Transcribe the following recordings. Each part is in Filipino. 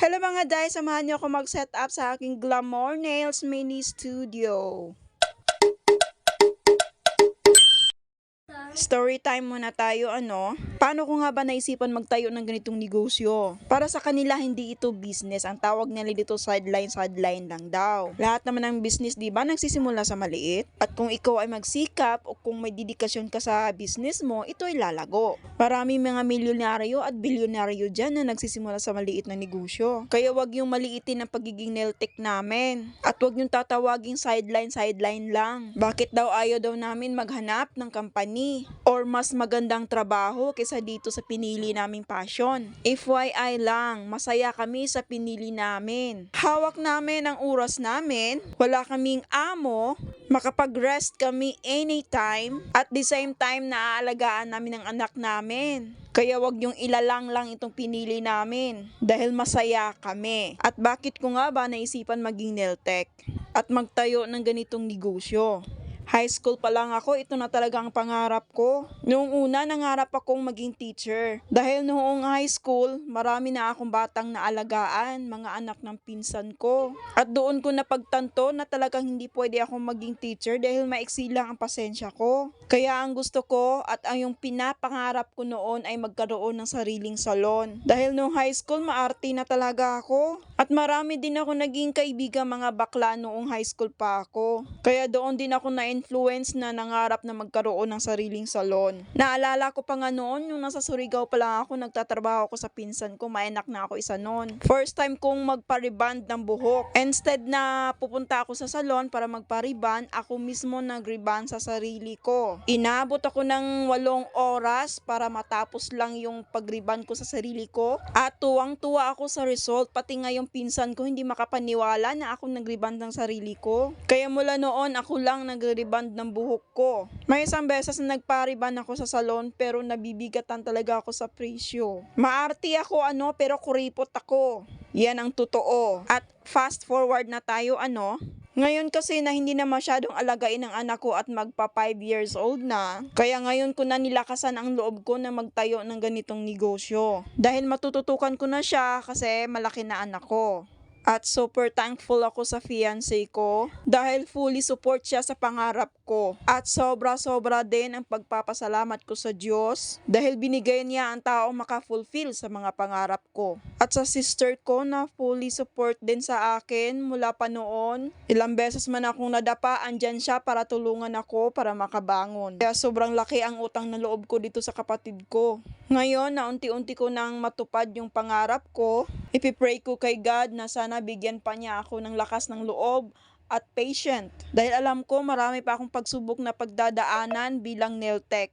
Hello mga day, samahan niyo ako mag-set up sa aking Glamour Nails Mini Studio. Story time muna tayo, ano? Paano ko nga ba naisipan magtayo ng ganitong negosyo? Para sa kanila, hindi ito business. Ang tawag nila dito sideline lang daw. Lahat naman ng business, di ba, nagsisimula sa maliit? At kung ikaw ay magsikap o kung may dedikasyon ka sa business mo, ito ay lalago. Maraming mga milyonaryo at bilyonaryo dyan na nagsisimula sa maliit na negosyo. Kaya wag yung maliitin ang pagiging nail tech namin. At wag yung tatawaging sideline lang. Bakit daw ayaw daw namin maghanap ng company or mas magandang trabaho kaysa dito sa pinili naming passion? FYI lang, masaya kami sa pinili namin. Hawak namin ang oras namin, wala kaming amo, makapag-rest kami anytime, at the same time naaalagaan namin ang anak namin. Kaya wag yung ilalang lang itong pinili namin dahil masaya kami. At bakit ko nga ba naisipan maging nail tech at magtayo ng ganitong negosyo? High school pa lang ako, ito na talaga ang pangarap ko. Noong una, nangarap akong maging teacher. Dahil noong high school, marami na akong batang naalagaan, mga anak ng pinsan ko. At doon ko napagtanto na talagang hindi pwede akong maging teacher dahil maiksi lang ang pasensya ko. Kaya ang gusto ko at ang yung pinapangarap ko noon ay magkaroon ng sariling salon. Dahil noong high school, maarte na talaga ako. At marami din ako naging kaibigan mga bakla noong high school pa ako. Kaya doon din ako na-influence na nangarap na magkaroon ng sariling salon. Naalala ko pa nga noon, yung nasa Surigao pa lang ako, nagtatrabaho ako sa pinsan ko, may anak na ako isa noon. First time kong magpa-reband ng buhok. Instead na pupunta ako sa salon para magpa-reband, ako mismo nag-reband sa sarili ko. Inabot ako ng 8 oras para matapos lang yung pag-reband ko sa sarili ko. At tuwang-tuwa ako sa result, pati nga yung pinsan ko hindi makapaniwala na ako nag-reband ng sarili ko. Kaya mula noon, ako lang nag-reband ng buhok ko. May isang beses na nagpa-reband ako sa salon pero nabibigatan talaga ako sa presyo. Maarte ako pero kuripot ako. Yan ang totoo. At fast forward na tayo ngayon kasi na hindi na masyadong alagain ng anak ko at magpa 5 years old na, kaya ngayon ko na nilakasan ang loob ko na magtayo ng ganitong negosyo. Dahil matututukan ko na siya kasi malaki na anak ko. At super thankful ako sa fiancé ko dahil fully support siya sa pangarap ko. At sobra-sobra din ang pagpapasalamat ko sa Diyos dahil binigay niya ang taong makafulfill sa mga pangarap ko. At sa sister ko na fully support din sa akin mula pa noon. Ilang beses man akong nadapa, andyan siya para tulungan ako para makabangon. Kaya sobrang laki ang utang na loob ko dito sa kapatid ko. Ngayon na unti-unti ko nang matupad yung pangarap ko, ipipray ko kay God na sana bigyan pa niya ako ng lakas ng loob at patient. Dahil alam ko marami pa akong pagsubok na pagdadaanan bilang nail tech.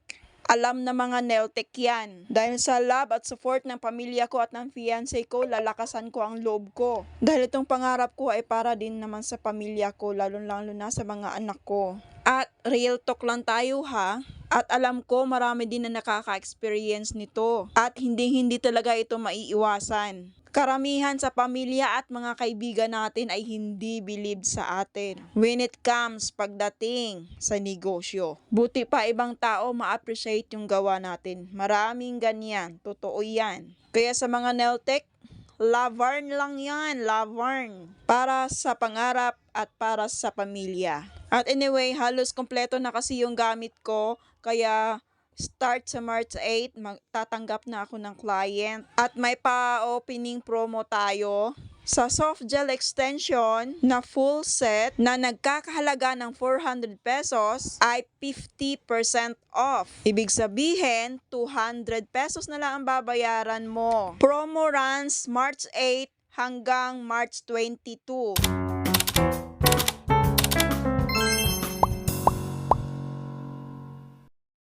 Alam na mga nail tech yan. Dahil sa love at support ng pamilya ko at ng fiancé ko, lalakasan ko ang loob ko. Dahil itong pangarap ko ay para din naman sa pamilya ko, lalo-lalo na sa mga anak ko. At real talk lang tayo ha. At alam ko marami din na nakaka-experience nito. At hindi talaga ito maiiwasan. Karamihan sa pamilya at mga kaibigan natin ay hindi believe sa atin when it comes pagdating sa negosyo. Buti pa ibang tao ma-appreciate yung gawa natin. Maraming ganyan. Totoo yan. Kaya sa mga nail tech, Lavern lang yan, Lavern. Para sa pangarap at para sa pamilya. At anyway, halos kompleto na kasi yung gamit ko. Kaya start sa March 8, magtatanggap na ako ng client. At may pa-opening promo tayo sa soft gel extension na full set na nagkakahalaga ng 400 pesos ay 50% off. Ibig sabihin, 200 pesos na lang ang babayaran mo. Promo runs March 8 hanggang March 22.